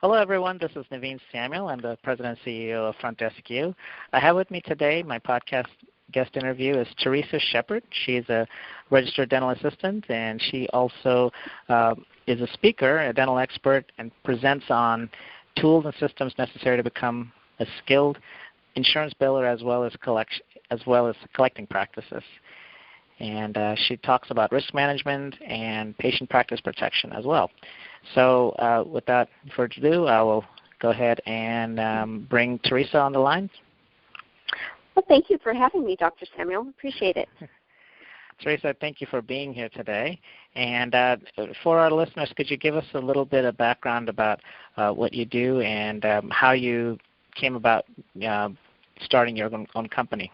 Hello, everyone. This is Naveen Samuel. I'm the President and CEO of Front Desk U. I have with me today, my podcast guest interview is Theresa Sheppard. She is a registered dental assistant, and she also is a speaker, a dental expert, and presents on tools and systems necessary to become a skilled insurance biller as well as collecting practices. And she talks about risk management and patient practice protection as well. So without further ado, I will go ahead and bring Theresa on the line. Well, thank you for having me, Dr. Samuel. Appreciate it. Theresa, thank you for being here today. And for our listeners, could you give us a little bit of background about what you do and how you came about starting your own company?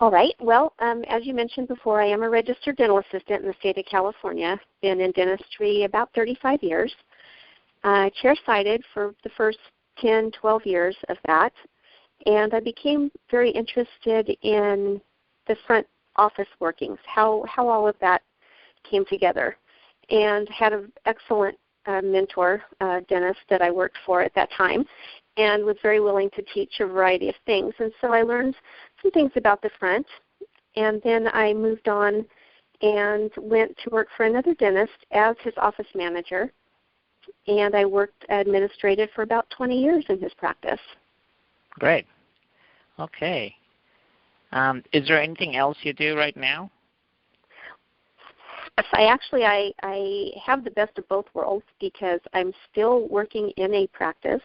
All right. Well, as you mentioned before, I am a registered dental assistant in the state of California. Been in dentistry about 35 years. Chair-sided for the first 10, 12 years of that. And I became very interested in the front office workings, how all of that came together. And had an excellent mentor, dentist that I worked for at that time, and was very willing to teach a variety of things. And so I learned some things about the front, and then I moved on and went to work for another dentist as his office manager, and I worked administrative for about 20 years in his practice. Great. Okay. Is there anything else you do right now? Yes, I have the best of both worlds because I'm still working in a practice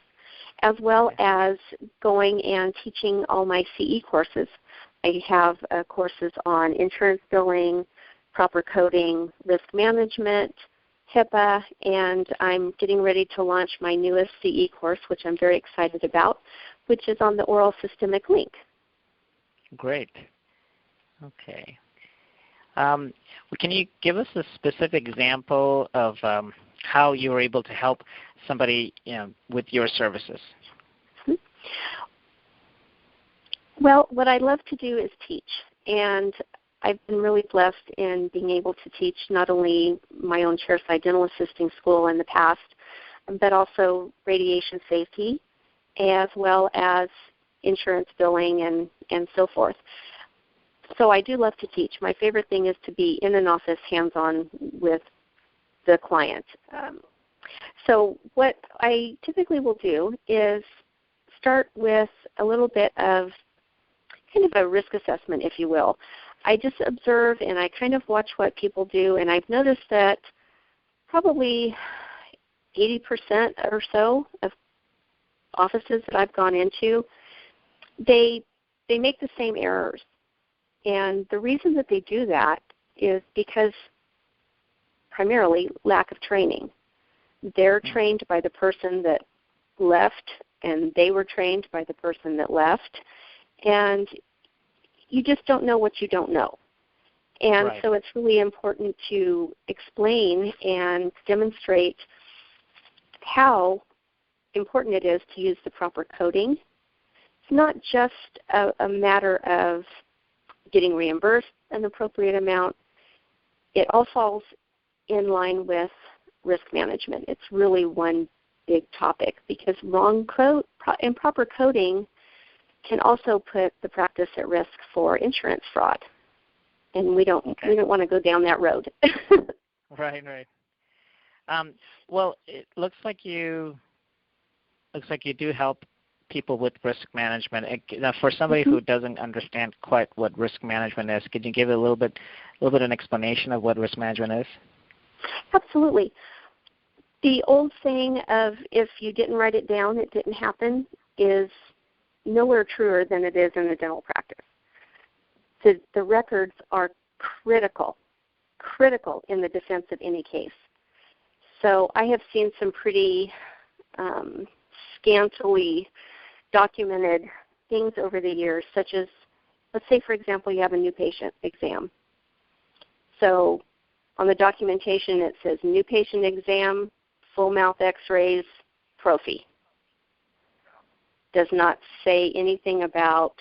as well as going and teaching all my CE courses. I have courses on insurance billing, proper coding, risk management, HIPAA, and I'm getting ready to launch my newest CE course, which I'm very excited about, which is on the oral systemic link. Great. Okay. Can you give us a specific example of how you were able to help somebody with your services? Well, what I love to do is teach, and I've been really blessed in being able to teach not only my own chairside dental assisting school in the past, but also radiation safety, as well as insurance billing and so forth. So I do love to teach. My favorite thing is to be in an office hands-on with the client. So what I typically will do is start with a little bit of kind of a risk assessment, if you will. I just observe and I kind of watch what people do, and I've noticed that probably 80% or so of offices that I've gone into, they make the same errors. And the reason that they do that is because primarily lack of training. They're trained by the person that left, and they were trained by the person that left, and you just don't know what you don't know. And right. So it's really important to explain and demonstrate how important it is to use the proper coding. It's not just a matter of getting reimbursed an appropriate amount. It all falls in line with risk management. It's really one big topic because wrong code, improper coding can also put the practice at risk for insurance fraud, and we don't want to go down that road. Right. Well, it looks like you do help people with risk management. Now, for somebody who doesn't understand quite what risk management is, could you give a little bit an explanation of what risk management is? Absolutely. The old saying of if you didn't write it down, it didn't happen is nowhere truer than it is in a dental practice. The records are critical in the defense of any case. So I have seen some pretty scantily documented things over the years, such as, let's say, for example, you have a new patient exam. So on the documentation it says new patient exam, full mouth x-rays, prophy. Does not say anything about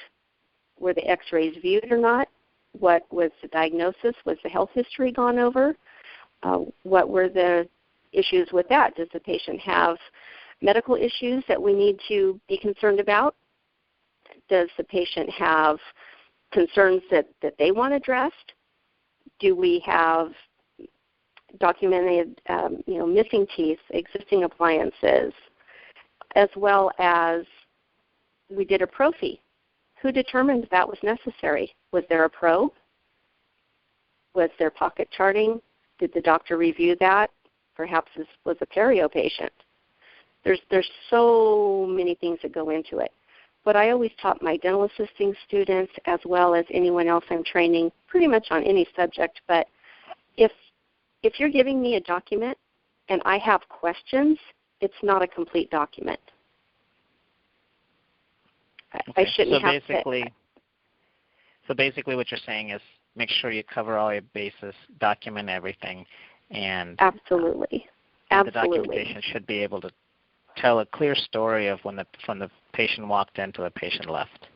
were the x-rays viewed or not, what was the diagnosis, was the health history gone over, what were the issues with that? Does the patient have medical issues that we need to be concerned about? Does the patient have concerns that they want addressed? Do we have documented, missing teeth, existing appliances, as well as we did a prophy? Who determined that was necessary? Was there a probe? Was there pocket charting? Did the doctor review that? Perhaps this was a perio patient. There's so many things that go into it. But I always taught my dental assisting students, as well as anyone else I'm training, pretty much on any subject. But if you're giving me a document and I have questions, it's not a complete document. Okay. I shouldn't have to. So basically what you're saying is make sure you cover all your bases, document everything, and absolutely. The documentation should be able to tell a clear story of from the patient walked in to the patient left.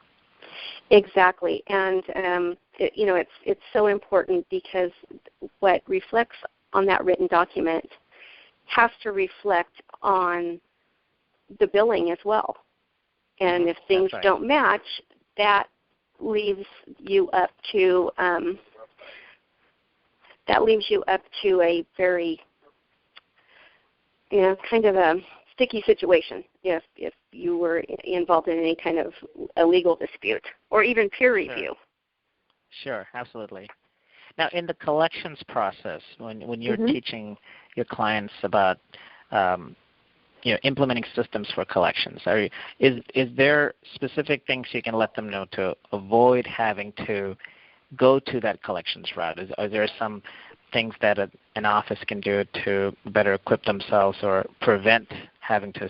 Exactly, and it's so important because what reflects on that written document has to reflect on the billing as well. And if things don't match, that leaves you up to a very kind of a sticky situation if you were involved in any kind of a legal dispute or even peer review. Sure, absolutely. Now, in the collections process, when you're teaching your clients about implementing systems for collections, is there specific things you can let them know to avoid having to go to that collections route? Are there some things that an office can do to better equip themselves or prevent having to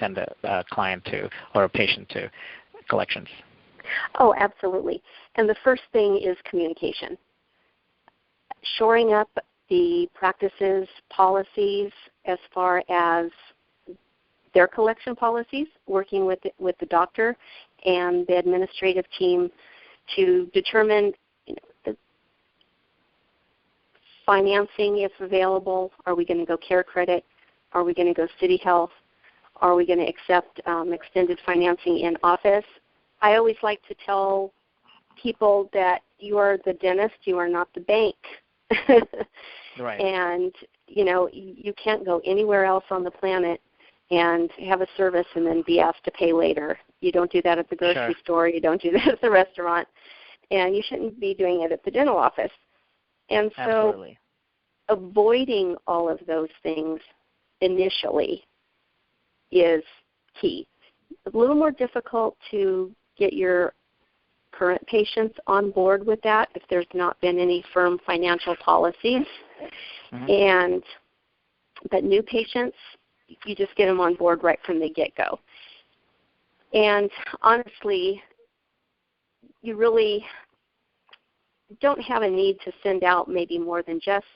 send a client to or a patient to collections? Oh, absolutely. And the first thing is communication. Shoring up the practices, policies, as far as their collection policies, working with the doctor and the administrative team to determine the financing, if available. Are we going to go care credit? Are we going to go city health? Are we going to accept extended financing in office? I always like to tell people that you are the dentist, you are not the bank. Right. And, you can't go anywhere else on the planet and have a service and then be asked to pay later. You don't do that at the grocery store. You don't do that at the restaurant. And you shouldn't be doing it at the dental office. And so avoiding all of those things initially is key. It's a little more difficult to get your current patients on board with that if there's not been any firm financial policies. But new patients, you just get them on board right from the get-go. And honestly, you really don't have a need to send out maybe more than just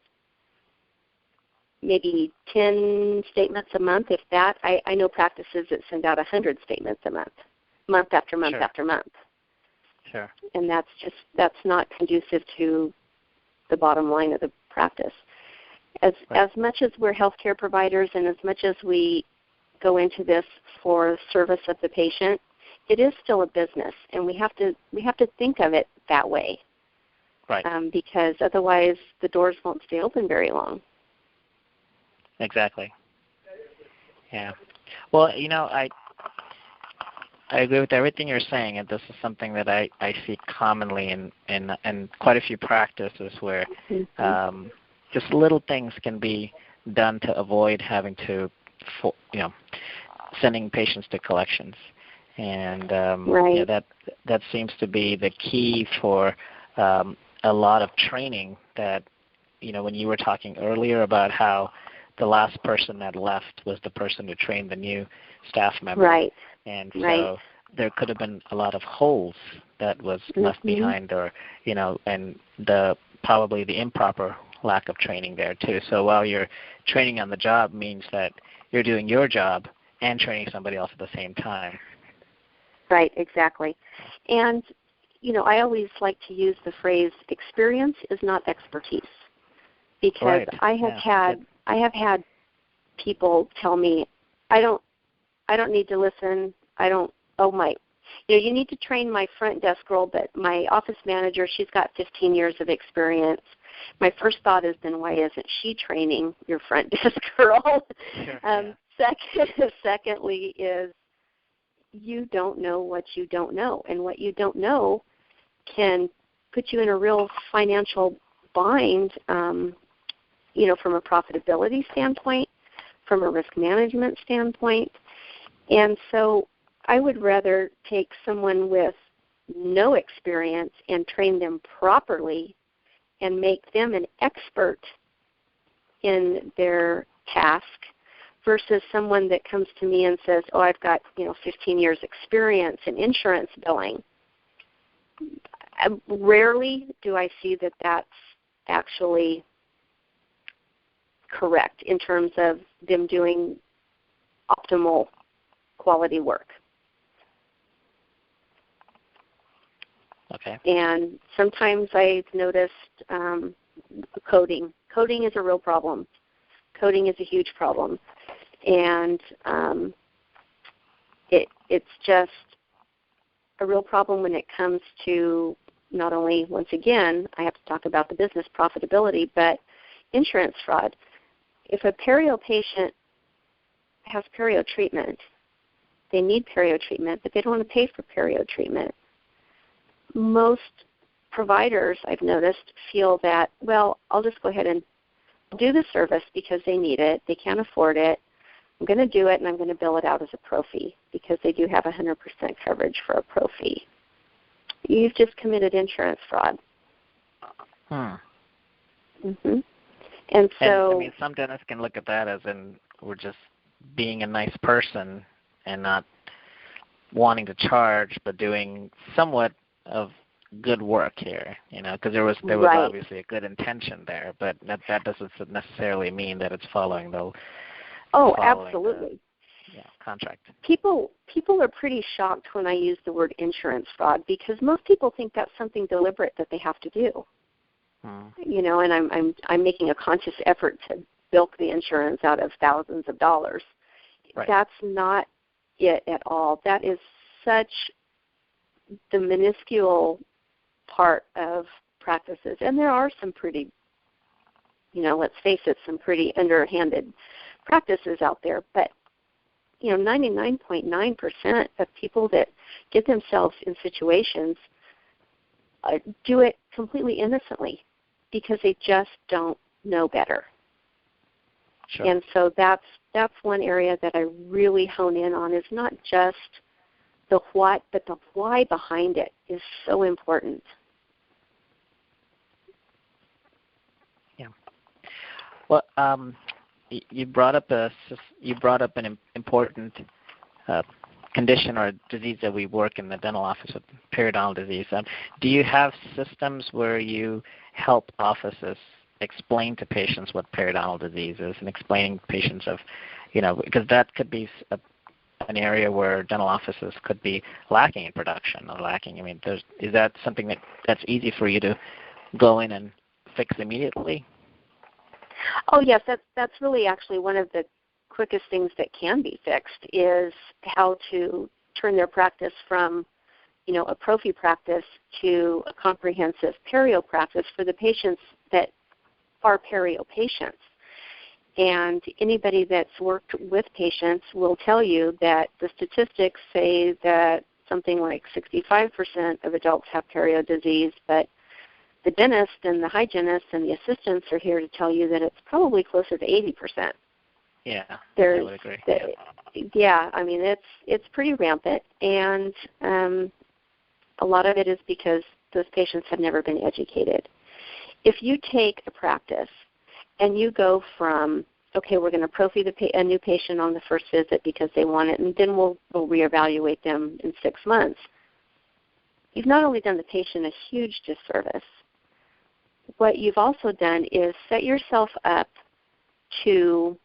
maybe 10 statements a month, if that. I know practices that send out 100 statements a month after month after month. Sure. And that's not conducive to the bottom line of the practice. As much as we're healthcare providers and as much as we go into this for service of the patient, it is still a business, and we have to think of it that way. Right. Because otherwise the doors won't stay open very long. Exactly. Yeah. Well, I agree with everything you're saying, and this is something that I see commonly in quite a few practices where just little things can be done to avoid having to, sending patients to collections. And that seems to be the key for a lot of training that, when you were talking earlier about how the last person that left was the person who trained the new staff member. Right. And so there could have been a lot of holes that was left behind, or, and probably the improper lack of training there too. So while you're training on the job means that you're doing your job and training somebody else at the same time. Right, exactly. And, I always like to use the phrase experience is not expertise, because I have had people tell me, I don't I don't need to listen. I don't, oh my, you need to train my front desk girl, but my office manager, she's got 15 years of experience. My first thought has been, why isn't she training your front desk girl? Sure, Secondly is, you don't know what you don't know, and what you don't know can put you in a real financial bind, from a profitability standpoint, from a risk management standpoint. And so I would rather take someone with no experience and train them properly and make them an expert in their task versus someone that comes to me and says, oh, I've got 15 years experience in insurance billing. Rarely do I see that that's actually correct in terms of them doing optimal quality work. Okay. And sometimes I've noticed coding. Coding is a real problem. Coding is a huge problem. And it's just a real problem when it comes to not only, once again, I have to talk about the business profitability, but insurance fraud. If a perio patient has perio treatment, they need perio treatment, but they don't want to pay for perio treatment. Most providers, I've noticed, feel that, well, I'll just go ahead and do the service because they need it, they can't afford it, I'm going to do it, and I'm going to bill it out as a pro fee because they do have 100% coverage for a pro fee. You've just committed insurance fraud. Mm-hmm. And so, some dentists can look at that as in we're just being a nice person and not wanting to charge, but doing somewhat of good work here, because there was right. Obviously a good intention there, but that doesn't necessarily mean that it's following the. Absolutely. Contract. People are pretty shocked when I use the word insurance fraud because most people think that's something deliberate that they have to do. And I'm making a conscious effort to bilk the insurance out of thousands of dollars. Right. That's not it at all. That is such the minuscule part of practices. And there are some pretty, let's face it, some pretty underhanded practices out there. But, 99.9% of people that get themselves in situations do it completely innocently because they just don't know better. Sure. And so that's one area that I really hone in on is not just the what, but the why behind it is so important. Yeah. Well, you brought up an important condition or disease that we work in the dental office with, periodontal disease. Do you have systems where you help offices explain to patients what periodontal disease is and explaining to patients of, because that could be an area where dental offices could be lacking in production or lacking. Is that something that's easy for you to go in and fix immediately? Oh, yes, that's really actually one of the quickest things that can be fixed is how to turn their practice from, a pro fee practice to a comprehensive perio practice for the patients that are perio patients. And anybody that's worked with patients will tell you that the statistics say that something like 65% of adults have perio disease, but the dentist and the hygienist and the assistants are here to tell you that it's probably closer to 80%. Yeah, I would agree. It's pretty rampant, and a lot of it is because those patients have never been educated. If you take a practice and you go from, okay, we're going to pro fee a new patient on the first visit because they want it, and then we'll reevaluate them in 6 months, you've not only done the patient a huge disservice, what you've also done is set yourself up to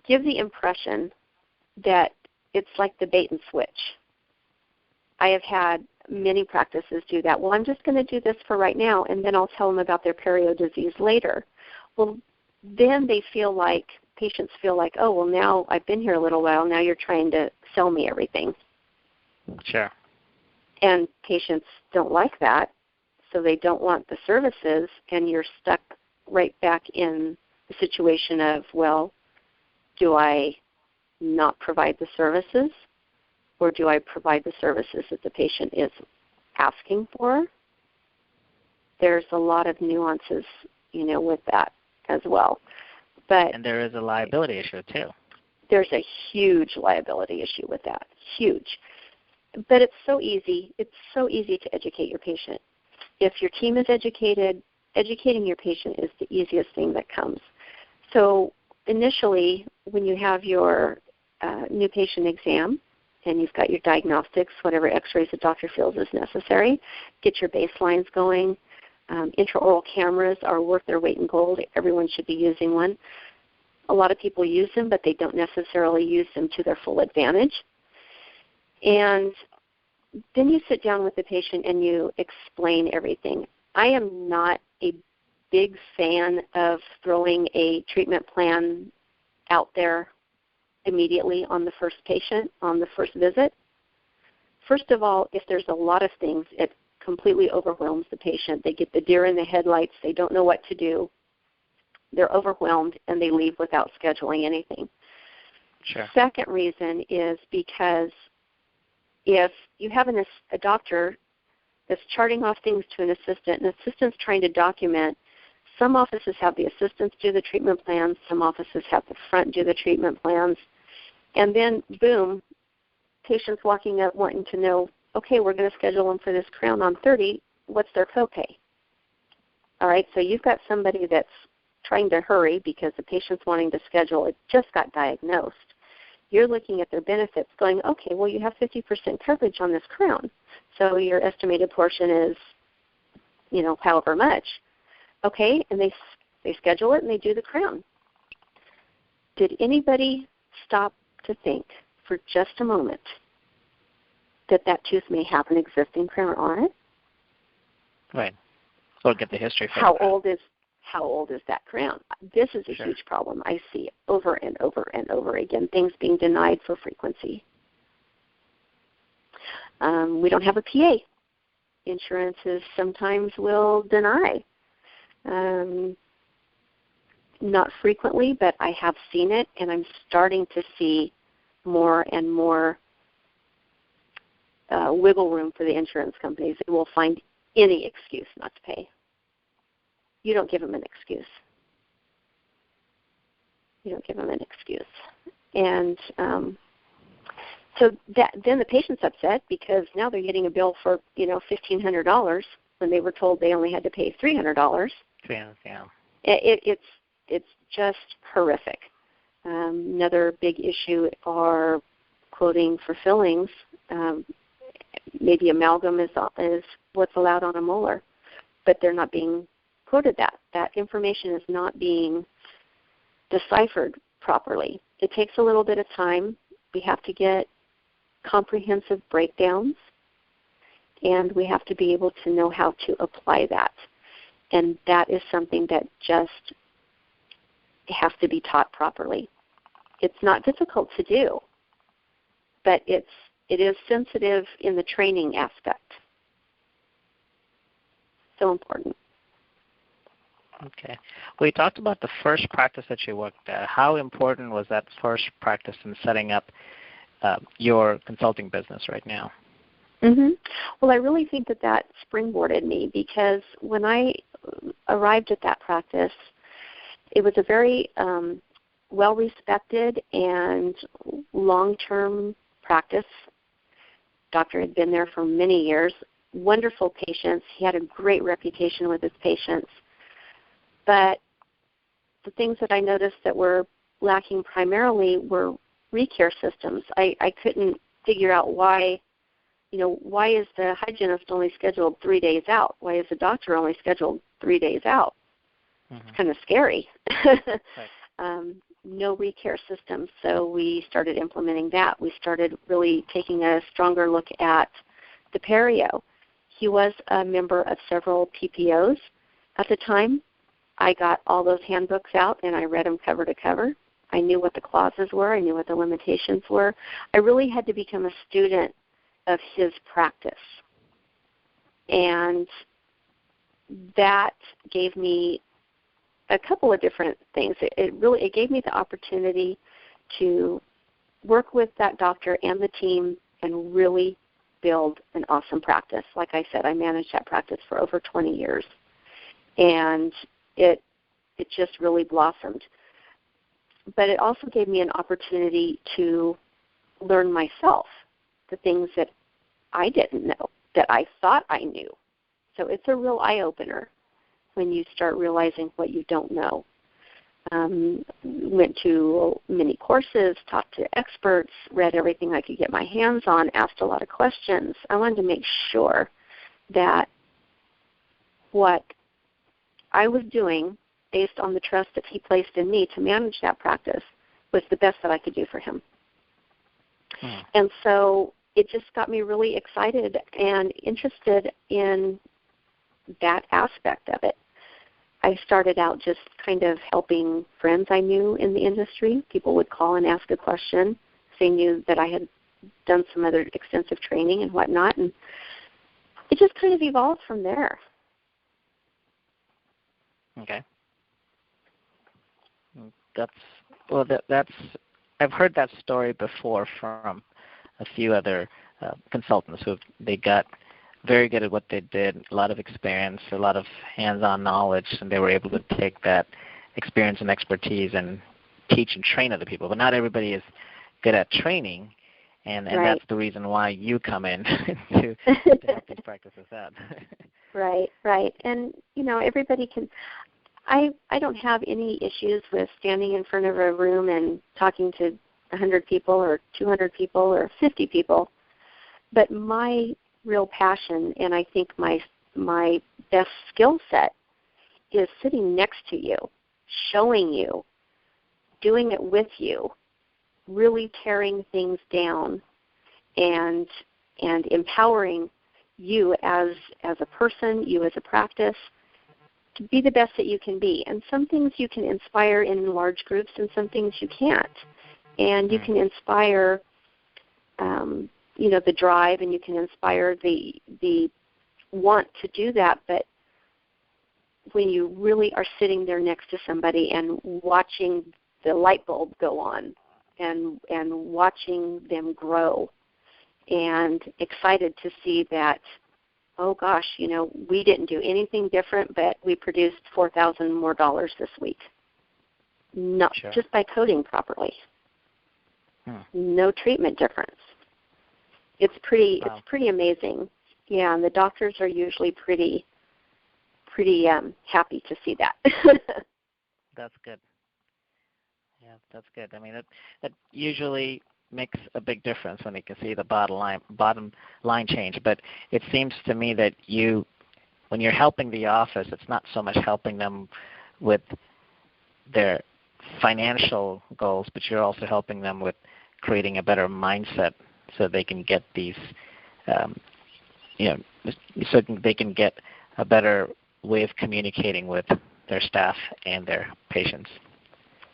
give the impression that it's like the bait and switch. I have had many practices do that. Well, I'm just going to do this for right now, and then I'll tell them about their perio disease later. Well, then they feel like patients feel like, oh, well, now I've been here a little while, now you're trying to sell me everything. Sure. And patients don't like that, so they don't want the services, and you're stuck right back in the situation of, well, do I not provide the services, or do I provide the services that the patient is asking for? There's a lot of nuances, with that as well. And there is a liability issue too. There's a huge liability issue with that, huge. But it's so easy. It's so easy to educate your patient. If your team is educated, educating your patient is the easiest thing that comes. So initially, when you have your new patient exam and you've got your diagnostics, whatever x-rays the doctor feels is necessary, get your baselines going. Intraoral cameras are worth their weight in gold. Everyone should be using one. A lot of people use them, but they don't necessarily use them to their full advantage. And then you sit down with the patient and you explain everything. I am not a big fan of throwing a treatment plan out there immediately on the first patient, on the first visit. First of all, if there's a lot of things, it completely overwhelms the patient. They get the deer in the headlights. They don't know what to do. They're overwhelmed, and they leave without scheduling anything. Sure. Second reason is because if you have a doctor that's charting off things to an assistant, and the assistant's trying to document, some offices have the assistants do the treatment plans, some offices have the front do the treatment plans, and then, boom, patients walking up wanting to know, okay, we're going to schedule them for this crown on 30, what's their copay? All right, so you've got somebody that's trying to hurry because the patient's wanting to schedule, it just got diagnosed. You're looking at their benefits going, okay, well, you have 50% coverage on this crown, so your estimated portion is, however much. Okay, and they schedule it and they do the crown. Did anybody stop to think for just a moment that tooth may have an existing crown on it? Right. Or get the history for How old is that crown? This is a Sure. huge problem. I see it over and over and over again, things being denied for frequency. We don't have a PA. Insurances sometimes will deny. Not frequently, but I have seen it, and I'm starting to see more and more wiggle room for the insurance companies. They will find any excuse not to pay. You don't give them an excuse. You don't give them an excuse. And so then the patient's upset because now they're getting a bill for, $1,500 when they were told they only had to pay $300. Yeah. It's just horrific. Another big issue are quoting for fillings. Maybe amalgam is what's allowed on a molar, but they're not being quoted that. That information is not being deciphered properly. It takes a little bit of time. We have to get comprehensive breakdowns, and we have to be able to know how to apply that. And that is something that just has to be taught properly. It's not difficult to do, but it is sensitive in the training aspect. So important. Okay. Well, you talked about the first practice that you worked at. How important was that first practice in setting up your consulting business right now? Mm-hmm. Well, I really think that springboarded me because when I arrived at that practice, it was a very well-respected and long-term practice. Doctor had been there for many years. Wonderful patients. He had a great reputation with his patients. But the things that I noticed that were lacking primarily were recare systems. I couldn't figure out why is the hygienist only scheduled 3 days out? Why is the doctor only scheduled 3 days out? Mm-hmm. It's kind of scary. Right. No recare systems, so we started implementing that. We started really taking a stronger look at the perio. He was a member of several PPOs at the time. I got all those handbooks out, and I read them cover to cover. I knew what the clauses were. I knew what the limitations were. I really had to become a student of his practice. And that gave me a couple of different things. It gave me the opportunity to work with that doctor and the team and really build an awesome practice. Like I said, I managed that practice for over 20 years. And it just really blossomed. But it also gave me an opportunity to learn myself the things that I didn't know, that I thought I knew. So it's a real eye-opener when you start realizing what you don't know. Went to many courses, talked to experts, read everything I could get my hands on, asked a lot of questions. I wanted to make sure that what I was doing, based on the trust that he placed in me to manage that practice, was the best that I could do for him. And so it just got me really excited and interested in that aspect of it. I started out just kind of helping friends I knew in the industry. People would call and ask a question. They knew that I had done some other extensive training and whatnot, and it just kind of evolved from there. Okay. That's I've heard that story before from a few other consultants they got very good at what they did, a lot of experience, a lot of hands-on knowledge, and they were able to take that experience and expertise and teach and train other people. But not everybody is good at training, and Right. that's the reason why you come in to help these practices out. Right. And, everybody can – I don't have any issues with standing in front of a room and talking to 100 people or 200 people or 50 people. But my real passion, and I think my best skill set, is sitting next to you, showing you, doing it with you, really tearing things down and empowering you as a person, you as a practice, to be the best that you can be. And some things you can inspire in large groups and some things you can't. And you can inspire, the drive, and you can inspire the want to do that. But when you really are sitting there next to somebody and watching the light bulb go on and watching them grow and excited to see that, oh gosh, we didn't do anything different, but we produced $4,000 more this week. No, Sure. Just by coding properly. No treatment difference. It's pretty. Wow. It's pretty amazing. Yeah, and the doctors are usually pretty happy to see that. That's good. Yeah, that's good. I mean, that usually makes a big difference when you can see the bottom line change. But it seems to me that when you're helping the office, it's not so much helping them with their financial goals, but you're also helping them with creating a better mindset so they can get these, so they can get a better way of communicating with their staff and their patients.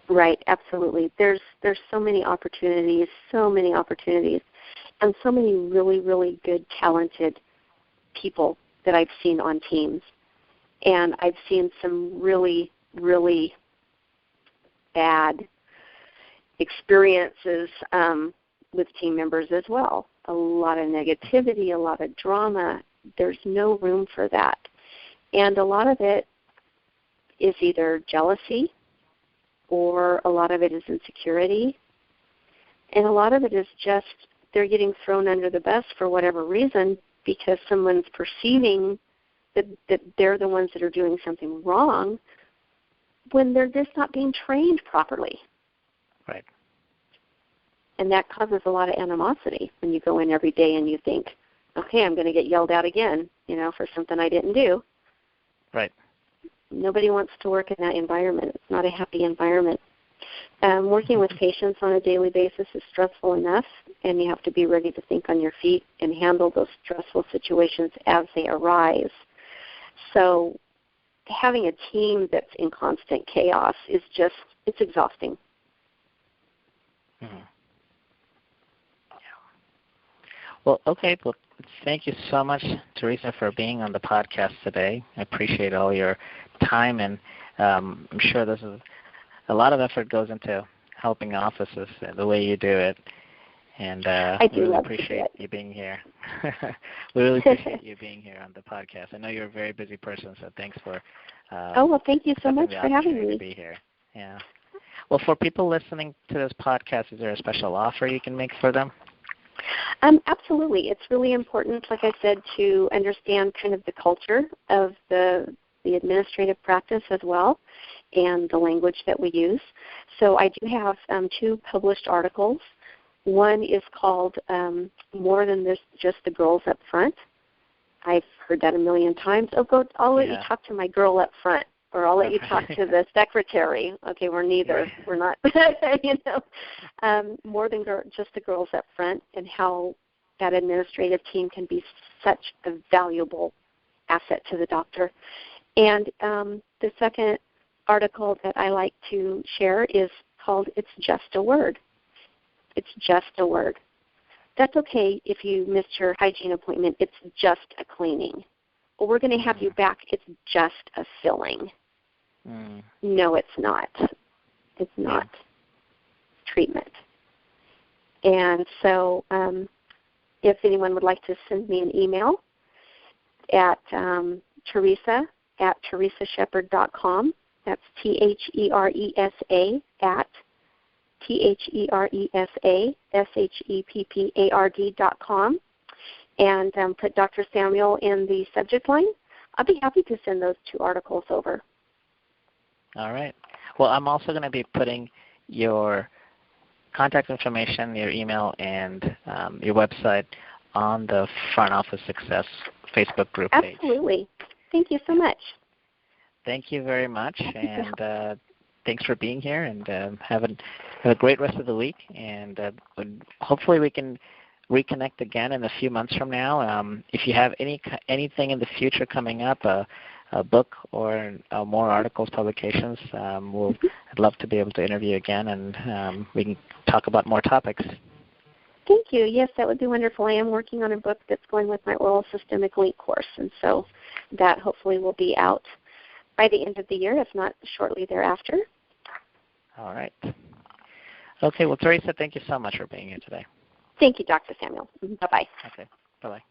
Right, absolutely. There's so many opportunities, and so many really, really good, talented people that I've seen on teams. And I've seen some really, really bad experiences with team members as well. A lot of negativity, a lot of drama. There's no room for that. And a lot of it is either jealousy, or a lot of it is insecurity, and a lot of it is just they're getting thrown under the bus for whatever reason because someone's perceiving that they're the ones that are doing something wrong when they're just not being trained properly. Right. And that causes a lot of animosity when you go in every day and you think, okay, I'm going to get yelled at again, for something I didn't do. Right. Nobody wants to work in that environment. It's not a happy environment. Working with patients on a daily basis is stressful enough, and you have to be ready to think on your feet and handle those stressful situations as they arise. So having a team that's in constant chaos is it's exhausting. Mhm. Well, okay. Well, thank you so much, Theresa, for being on the podcast today. I appreciate all your time, and I'm sure this is a lot of effort goes into helping offices the way you do it. And I do we really love to do appreciate it. you being here. We really appreciate you being here on the podcast. I know you're a very busy person, so thanks for Oh, well, thank you so much the for having opportunity me. to be here. Yeah. Well, for people listening to this podcast, is there a special offer you can make for them? Absolutely. It's really important, like I said, to understand kind of the culture of the administrative practice as well and the language that we use. So I do have 2 published articles. One is called More Than This, Just the Girls Up Front. I've heard that a million times. I'll let you talk to my girl up front, or I'll let you talk to the secretary. Okay, we're neither. We're not, more than just the girls up front, and how that administrative team can be such a valuable asset to the doctor. And the second article that I like to share is called It's Just a Word. It's just a word. That's okay if you missed your hygiene appointment. It's just a cleaning. Well, we're going to have you back. It's just a filling. No, it's not. It's not treatment. And so if anyone would like to send me an email at Theresa@theresasheppard.com. That's THERESA at THERESASHEPPARD.com, and put Dr. Samuel in the subject line. I'll be happy to send those 2 articles over. All right. Well, I'm also going to be putting your contact information, your email, and your website on the Front Office Success Facebook group page. Absolutely. Thank you so much. Thank you very much, and thanks for being here, and have a great rest of the week, and hopefully we can reconnect again in a few months from now. If you have anything in the future coming up, a book or more articles, publications, I'd love to be able to interview again, and we can talk about more topics. Thank you. Yes, that would be wonderful. I am working on a book that's going with my oral systemic link course, and so that hopefully will be out by the end of the year, if not shortly thereafter. All right. Okay, well, Theresa, thank you so much for being here today. Thank you, Dr. Samuel. Bye-bye. Okay, bye-bye.